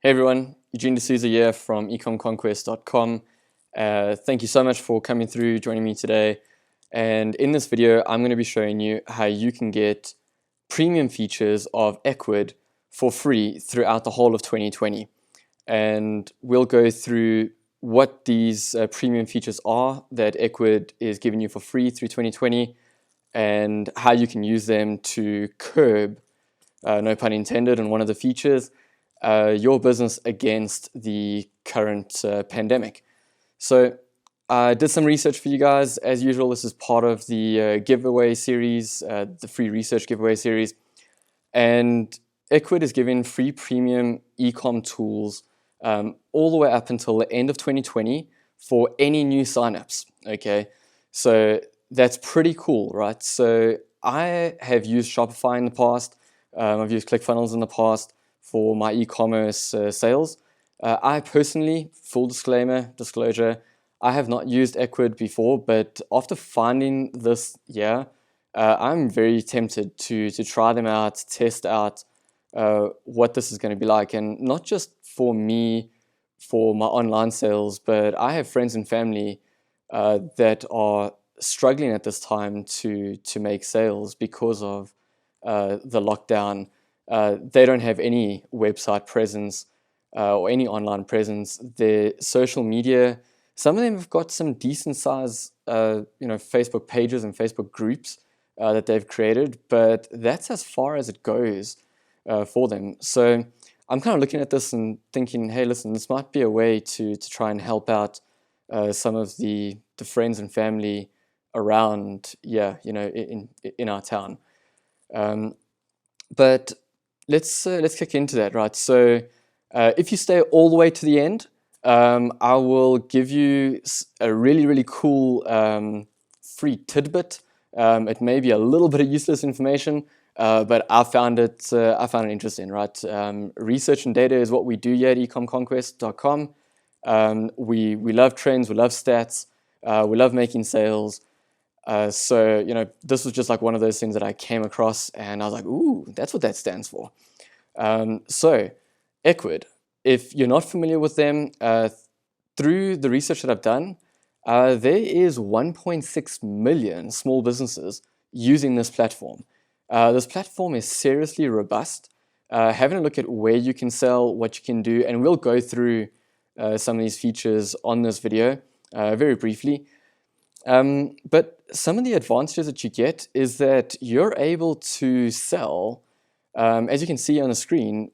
Hey everyone, Eugene D'Souza here from ecomconquest.com. Thank you so much for coming through, joining me today. And in this video, I'm going to be showing you how you can get premium features of Ecwid for free throughout the whole of 2020. And we'll go through what these premium features are that Ecwid is giving you for free through 2020 and how you can use them to curb, no pun intended, on one of the features, your business against the current pandemic. So I did some research for you guys. As usual, this is part of the giveaway series, the free research giveaway series. And Ecwid is giving free premium ecom tools all the way up until the end of 2020 for any new signups. Okay, so that's pretty cool, right? So I have used Shopify in the past. I've used ClickFunnels in the past for my e-commerce sales. I personally, full disclosure, I have not used Ecwid before, but after finding this I'm very tempted to try them out, test out what this is going to be like. And not just for me, for my online sales, but I have friends and family that are struggling at this time to make sales because of the lockdown. They don't have any website presence or any online presence. Their social media, some of them have got some decent size, Facebook pages and Facebook groups that they've created, but that's as far as it goes for them. So I'm kind of looking at this and thinking, hey, listen, this might be a way to try and help out some of the friends and family around, in our town. But let's kick into that, right? So if you stay all the way to the end, I will give you a really, really cool free tidbit. It may be a little bit of useless information, but I found it interesting, right? Research and data is what we do here at ecomconquest.com. We love trends, we love stats, we love making sales. So this was just like one of those things that I came across, and I was like, ooh, that's what that stands for. So Ecwid, if you're not familiar with them, through the research that I've done, there is 1.6 million small businesses using this platform. This platform is seriously robust. Having a look at where you can sell, what you can do, and we'll go through some of these features on this video very briefly. But some of the advantages that you get is that you're able to sell, as you can see on the screen,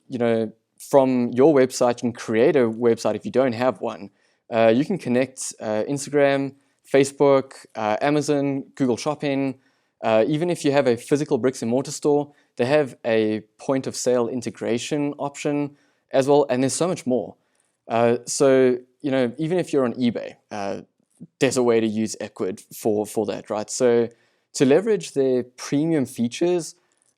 from your website. You can create a website if you don't have one. You can connect Instagram, Facebook, Amazon, Google Shopping. Even if you have a physical bricks and mortar store, they have a point of sale integration option as well, and there's so much more. So even if you're on eBay, there's a way to use Ecwid for that, right? So to leverage their premium features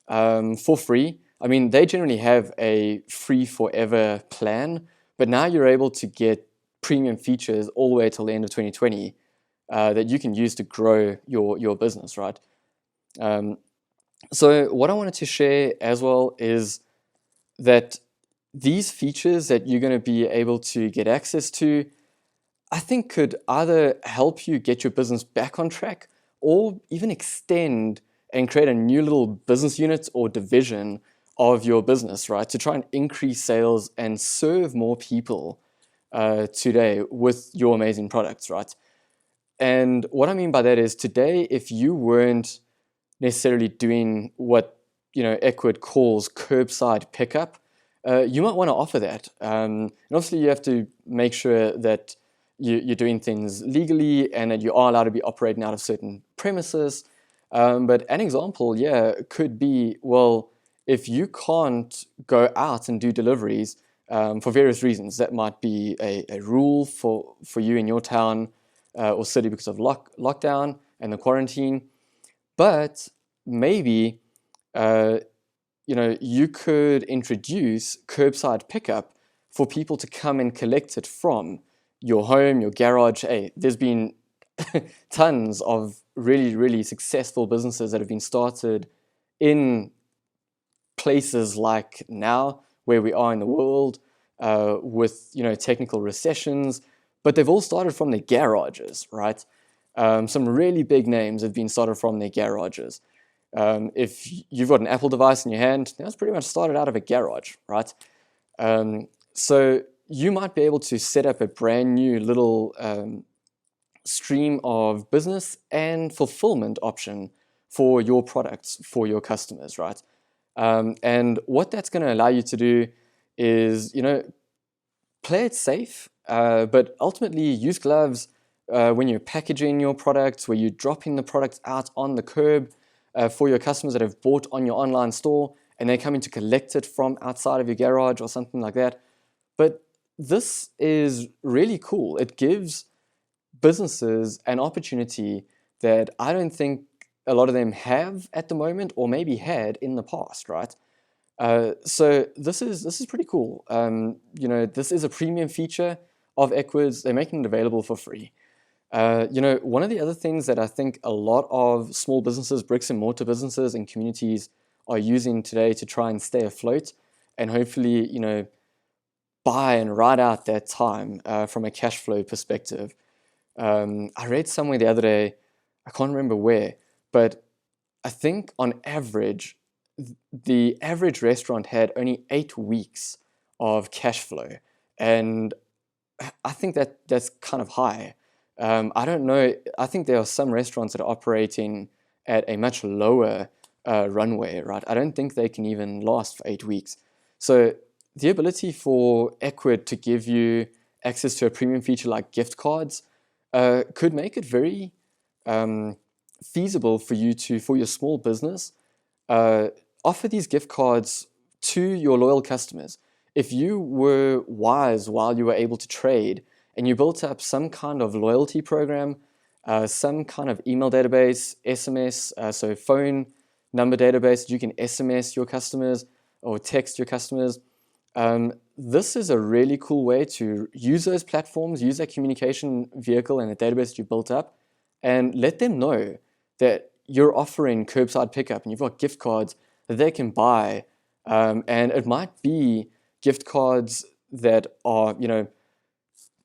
for free, I mean, they generally have a free forever plan, but now you're able to get premium features all the way till the end of 2020 that you can use to grow your business, right? So what I wanted to share as well is that these features that you're going to be able to get access to, I think could either help you get your business back on track or even extend and create a new little business unit or division of your business, right? To try and increase sales and serve more people today with your amazing products, right? And what I mean by that is today, if you weren't necessarily doing what Ecwid calls curbside pickup, you might want to offer that. And obviously, you have to make sure that you're doing things legally and that you are allowed to be operating out of certain premises. But an example, could be, well, if you can't go out and do deliveries for various reasons, that might be a rule for you in your town or city because of lockdown and the quarantine. But maybe you could introduce curbside pickup for people to come and collect it from your home, your garage. Hey, there's been tons of really, really successful businesses that have been started in places like now where we are in the world, with technical recessions, but they've all started from their garages, right? Some really big names have been started from their garages. If you've got an Apple device in your hand, that's pretty much started out of a garage, right? So you might be able to set up a brand new little stream of business and fulfillment option for your products, for your customers, right? And what that's going to allow you to do is, play it safe, but ultimately use gloves when you're packaging your products, where you're dropping the products out on the curb for your customers that have bought on your online store and they're coming to collect it from outside of your garage or something like that. But this is really cool. It gives businesses an opportunity that I don't think a lot of them have at the moment, or maybe had in the past, right? So this is pretty cool. This is a premium feature of Ecwid's. They're making it available for free. One of the other things that I think a lot of small businesses, bricks and mortar businesses and communities are using today to try and stay afloat and hopefully, buy and ride out that time from a cash flow perspective. I read somewhere the other day, I can't remember where, but I think on average, the average restaurant had only 8 weeks of cash flow. And I think that's kind of high. I don't know. I think there are some restaurants that are operating at a much lower runway, right? I don't think they can even last for 8 weeks. So the ability for Ecwid to give you access to a premium feature like gift cards could make it very feasible for you to, for your small business, offer these gift cards to your loyal customers. If you were wise while you were able to trade and you built up some kind of loyalty program, some kind of email database, SMS, so phone number database, you can SMS your customers or text your customers. This is a really cool way to use those platforms, use that communication vehicle and the database you built up, and let them know that you're offering curbside pickup and you've got gift cards that they can buy. And it might be gift cards that are,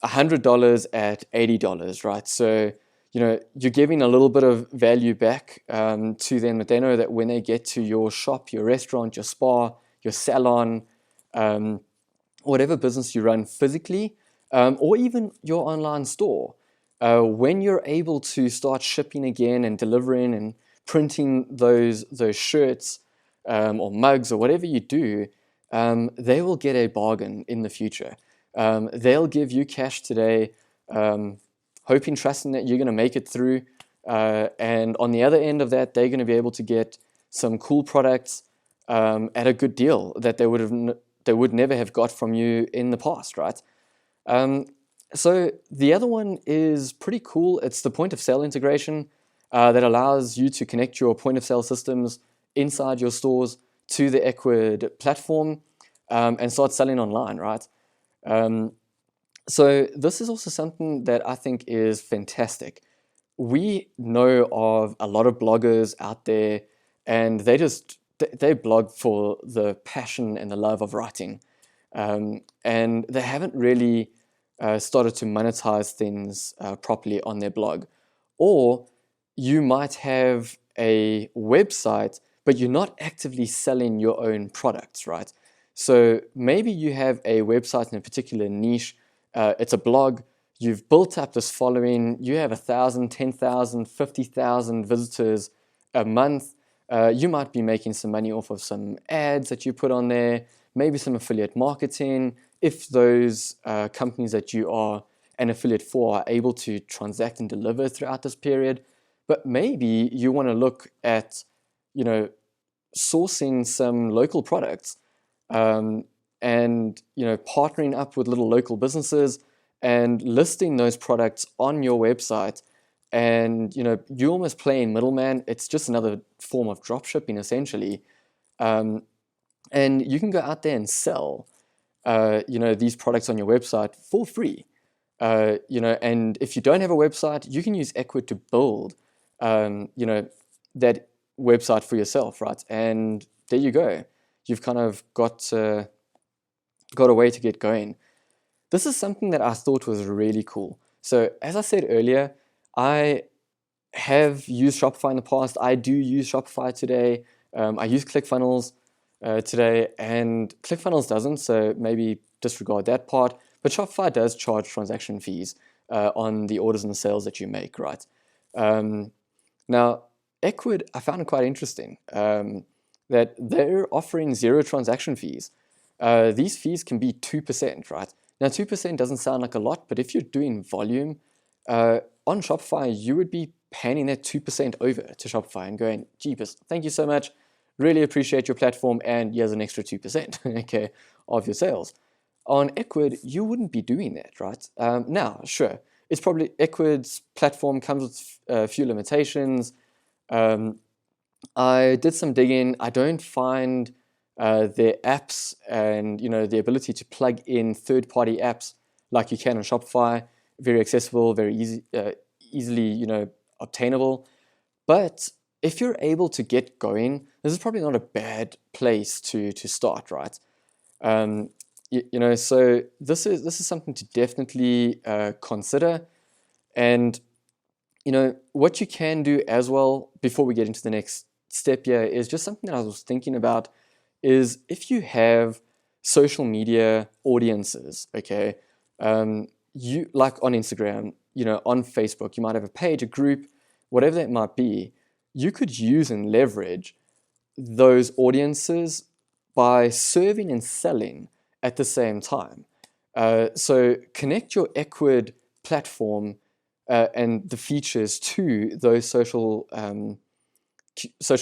$100 at $80, right? So, you're giving a little bit of value back to them, but they know that when they get to your shop, your restaurant, your spa, your salon, whatever business you run physically, or even your online store, when you're able to start shipping again and delivering and printing those shirts or mugs or whatever you do, they will get a bargain in the future. They'll give you cash today, hoping, trusting that you're going to make it through. And on the other end of that, they're going to be able to get some cool products at a good deal that they would never have got from you in the past, right? So the other one is pretty cool. It's the point of sale integration that allows you to connect your point of sale systems inside your stores to the Ecwid platform and start selling online, right? So this is also something that I think is fantastic. We know of a lot of bloggers out there, and they blog for the passion and the love of writing, and they haven't really started to monetize things properly on their blog. Or you might have a website, but you're not actively selling your own products, right? So maybe you have a website in a particular niche. It's a blog. You've built up this following. You have 1,000, 10,000, 50,000 visitors a month. You might be making some money off of some ads that you put on there, maybe some affiliate marketing, if those companies that you are an affiliate for are able to transact and deliver throughout this period. But maybe you want to look at, sourcing some local products and, partnering up with little local businesses and listing those products on your website. And, you almost playing middleman. It's just another form of drop shipping, essentially. And you can go out there and sell, these products on your website for free. And if you don't have a website, you can use Ecwid to build, that website for yourself, right? And there you go. You've kind of got, got a way to get going. This is something that I thought was really cool. So as I said earlier, I have used Shopify in the past. I do use Shopify today. I use ClickFunnels today, and ClickFunnels doesn't, so maybe disregard that part. But Shopify does charge transaction fees on the orders and the sales that you make, right? Now, Ecwid, I found it quite interesting that they're offering 0 transaction fees. These fees can be 2%, right? Now, 2% doesn't sound like a lot, but if you're doing volume on Shopify, you would be handing that 2% over to Shopify and going, jeepers, thank you so much. Really appreciate your platform, and here's an extra 2%, okay, of your sales. On Ecwid, you wouldn't be doing that, right? Now, sure, it's probably Ecwid's platform comes with a few limitations. I did some digging. I don't find their apps and the ability to plug in third-party apps like you can on Shopify very accessible, very easily obtainable. But if you're able to get going, this is probably not a bad place to start, right? So this is something to definitely consider. And what you can do as well before we get into the next step here is just something that I was thinking about is if you have social media audiences, okay, you like on Instagram, on Facebook, you might have a page, a group, whatever that might be, you could use and leverage those audiences by serving and selling at the same time. So connect your Ecwid platform and the features to those social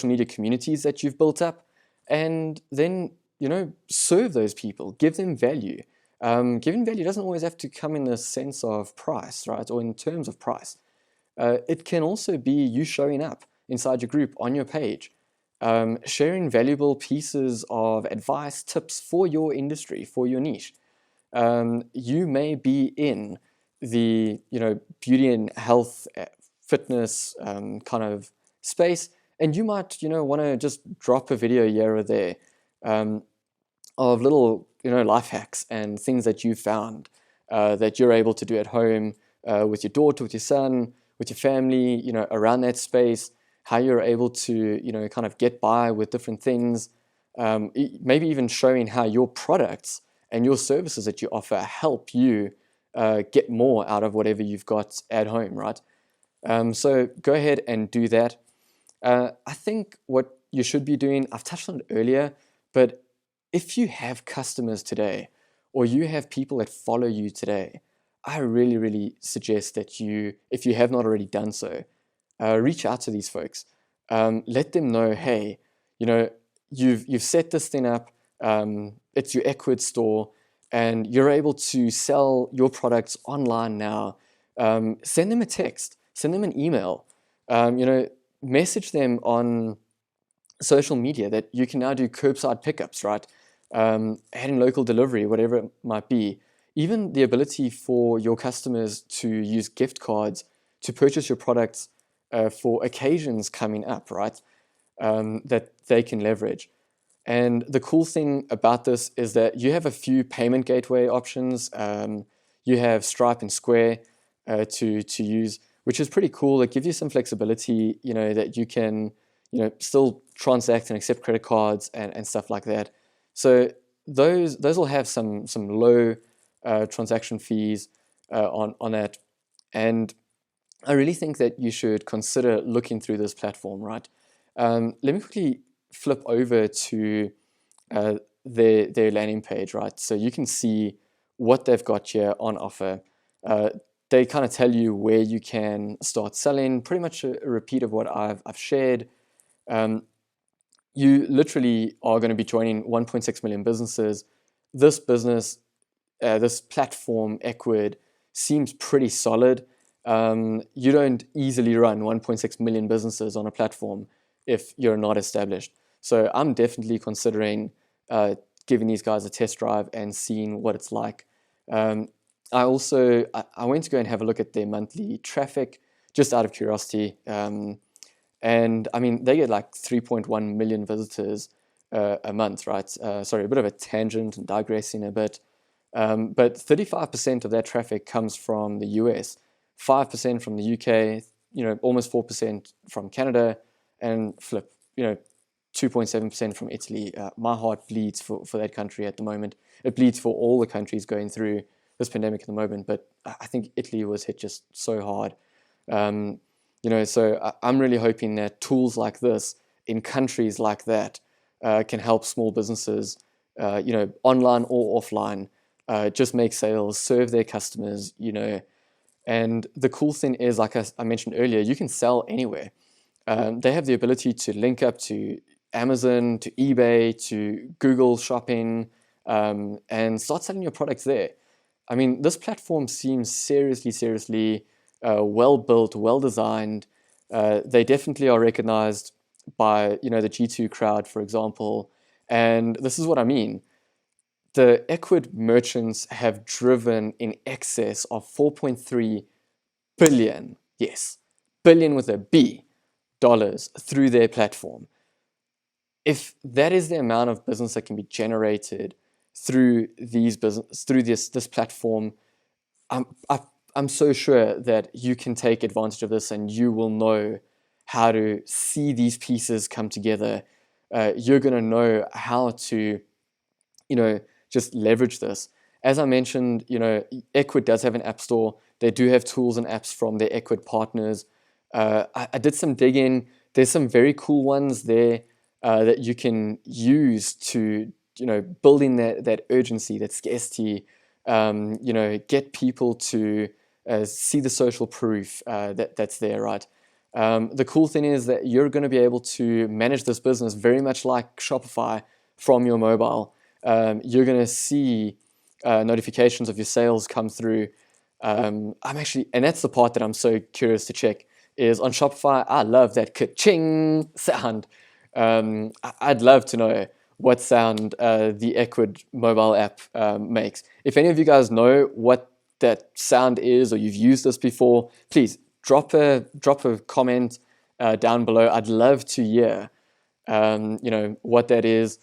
media communities that you've built up, and then serve those people, give them value. Giving value doesn't always have to come in the sense of price, right, or in terms of price. It can also be you showing up inside your group on your page, sharing valuable pieces of advice, tips for your industry, for your niche. You may be in the beauty and health, fitness kind of space, and you might want to just drop a video here or there of little life hacks and things that you found that you're able to do at home with your daughter, with your son, with your family, around that space. How you're able to kind of get by with different things, maybe even showing how your products and your services that you offer help you get more out of whatever you've got at home, right? So go ahead and do that. I think what you should be doing, I've touched on it earlier, but if you have customers today or you have people that follow you today, I really, really suggest that you, if you have not already done so, reach out to these folks. Let them know, hey, you've set this thing up. It's your Ecwid store, and you're able to sell your products online now. Send them a text, send them an email, message them on social media that you can now do curbside pickups, right? Adding local delivery, whatever it might be. Even the ability for your customers to use gift cards to purchase your products for occasions coming up, right? That they can leverage. And the cool thing about this is that you have a few payment gateway options. You have Stripe and Square to use, which is pretty cool. It gives you some flexibility, that you can, still transact and accept credit cards and stuff like that. So those will have some low transaction fees on that. And I really think that you should consider looking through this platform, right? Let me quickly flip over to their landing page, right? So you can see what they've got here on offer. They kind of tell you where you can start selling, pretty much a repeat of what I've shared. You literally are going to be joining 1.6 million businesses. This business, this platform, Ecwid, seems pretty solid. You don't easily run 1.6 million businesses on a platform if you're not established. So I'm definitely considering giving these guys a test drive and seeing what it's like. I went to go and have a look at their monthly traffic just out of curiosity. And I mean, they get like 3.1 million visitors a month, right? Sorry, a bit of a tangent and digressing a bit. But 35% of that traffic comes from the US, 5% from the UK, almost 4% from Canada, and 2.7% from Italy. My heart bleeds for that country at the moment. It bleeds for all the countries going through this pandemic at the moment, but I think Italy was hit just so hard. So I'm really hoping that tools like this in countries like that can help small businesses, online or offline, just make sales, serve their customers, And the cool thing is, like I mentioned earlier, you can sell anywhere. They have the ability to link up to Amazon, to eBay, to Google Shopping, and start selling your products there. I mean, this platform seems seriously well built, well designed. They definitely are recognized by the G2 crowd, for example. And this is what I mean. The Ecwid merchants have driven in excess of 4.3 billion, yes, billion with a B, dollars through their platform. If that is the amount of business that can be generated through this platform, I'm so sure that you can take advantage of this and you will know how to see these pieces come together. You're going to know how to, just leverage this. As I mentioned, Ecwid does have an app store. They do have tools and apps from their Ecwid partners. I did some digging. There's some very cool ones there that you can use to, building that urgency, that scarcity, get people to see the social proof that's there, right? The cool thing is that you're going to be able to manage this business very much like Shopify from your mobile. You're going to see notifications of your sales come through. And that's the part that I'm so curious to check, is on Shopify. I love that ka-ching sound. I'd love to know what sound the Ecwid mobile app makes. If any of you guys know what that sound is, or you've used this before, please drop a comment down below. I'd love to hear what that is,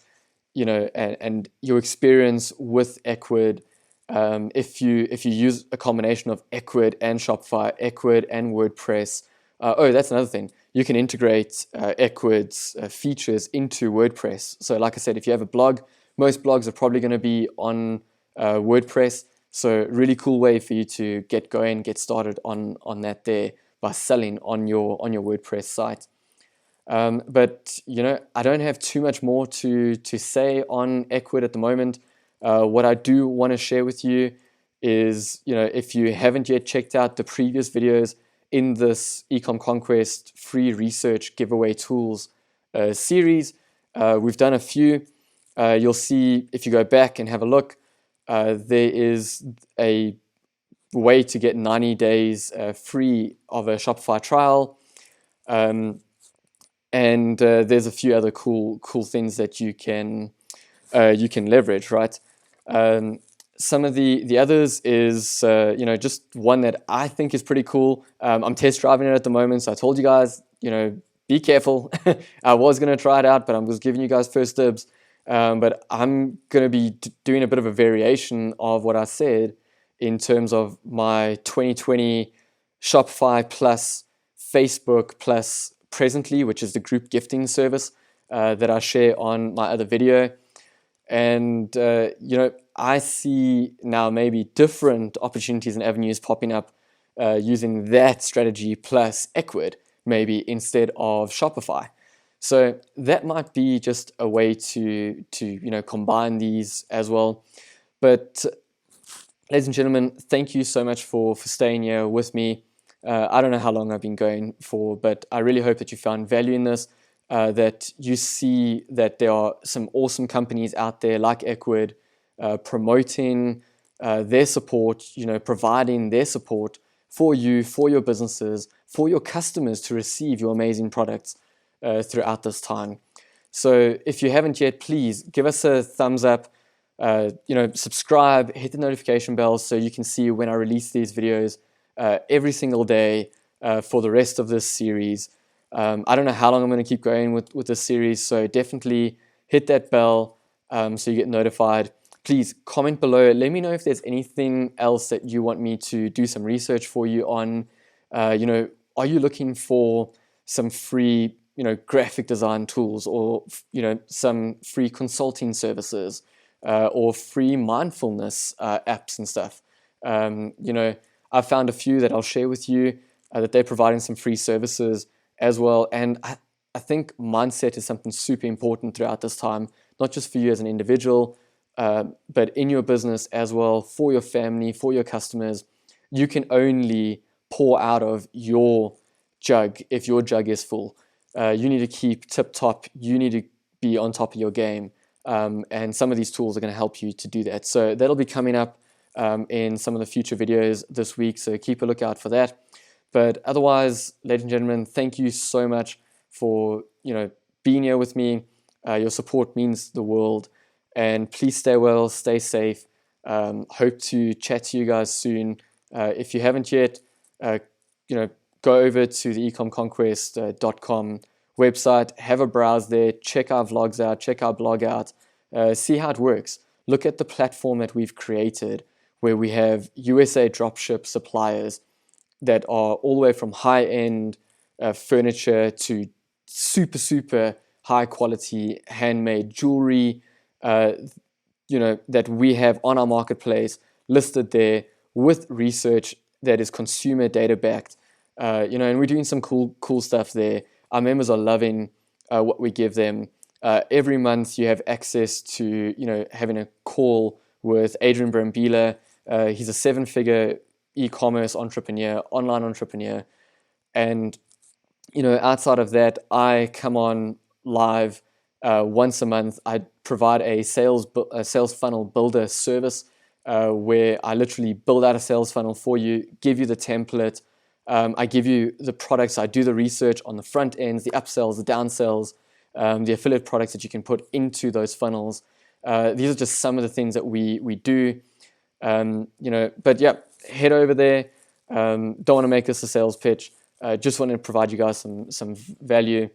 and your experience with Ecwid. If you use a combination of Ecwid and Shopify, Ecwid and WordPress. That's another thing. You can integrate Ecwid's features into WordPress. So like I said, if you have a blog, most blogs are probably going to be on WordPress. So really cool way for you to get going, get started on that there by selling on your WordPress site. But I don't have too much more to say on Ecwid at the moment. What I do want to share with you is, if you haven't yet checked out the previous videos in this Ecom Conquest free research giveaway tools series, we've done a few. You'll see if you go back and have a look, there is a way to get 90 days free of a Shopify trial. And there's a few other cool things that you can leverage, right? Some of the others is just one that I think is pretty cool. I'm test driving it at the moment, so I told you guys, be careful. I was going to try it out, but I'm just giving you guys first dibs. But I'm going to be doing a bit of a variation of what I said in terms of my 2020 Shopify plus Facebook plus Presently, which is the group gifting service that I share on my other video. And, I see now maybe different opportunities and avenues popping up using that strategy plus Ecwid, maybe instead of Shopify. So that might be just a way to combine these as well. But ladies and gentlemen, thank you so much for staying here with me. I don't know how long I've been going for, but I really hope that you found value in this, that you see that there are some awesome companies out there like Ecwid promoting their support, providing their support for you, for your businesses, for your customers to receive your amazing products throughout this time. So if you haven't yet, please give us a thumbs up, subscribe, hit the notification bell so you can see when I release these videos every single day for the rest of this series. I don't know how long I'm going to keep going with this series, so definitely hit that bell so you get notified. Please comment below. Let me know if there's anything else that you want me to do some research for you on. Are you looking for some free, graphic design tools, or, some free consulting services, or free mindfulness apps and stuff? I've found a few that I'll share with you that they're providing some free services as well. And I think mindset is something super important throughout this time, not just for you as an individual, but in your business as well, for your family, for your customers. You can only pour out of your jug if your jug is full. You need to keep tip top. You need to be on top of your game. And some of these tools are going to help you to do that. So that'll be coming up in some of the future videos this week. So keep a lookout for that. But otherwise, ladies and gentlemen, thank you so much for being here with me. Your support means the world. And please stay well, stay safe. Hope to chat to you guys soon. If you haven't yet, go over to the ecomconquest.com website, have a browse there, check our vlogs out, check our blog out, see how it works. Look at the platform that we've created, where we have USA dropship suppliers that are all the way from high-end furniture to super, super high-quality handmade jewelry, that we have on our marketplace listed there with research that is consumer data backed. And we're doing some cool stuff there. Our members are loving what we give them. Every month you have access to, having a call with Adrian Brambila. He's a 7-figure e-commerce entrepreneur, online entrepreneur. And, outside of that, I come on live once a month. I provide a sales funnel builder service where I literally build out a sales funnel for you, give you the template. I give you the products. I do the research on the front ends, the upsells, the downsells, the affiliate products that you can put into those funnels. These are just some of the things that we do. But yeah, head over there. Don't want to make this a sales pitch. Just want to provide you guys some value.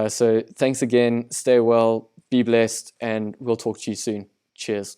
So thanks again. Stay well, be blessed, and we'll talk to you soon. Cheers.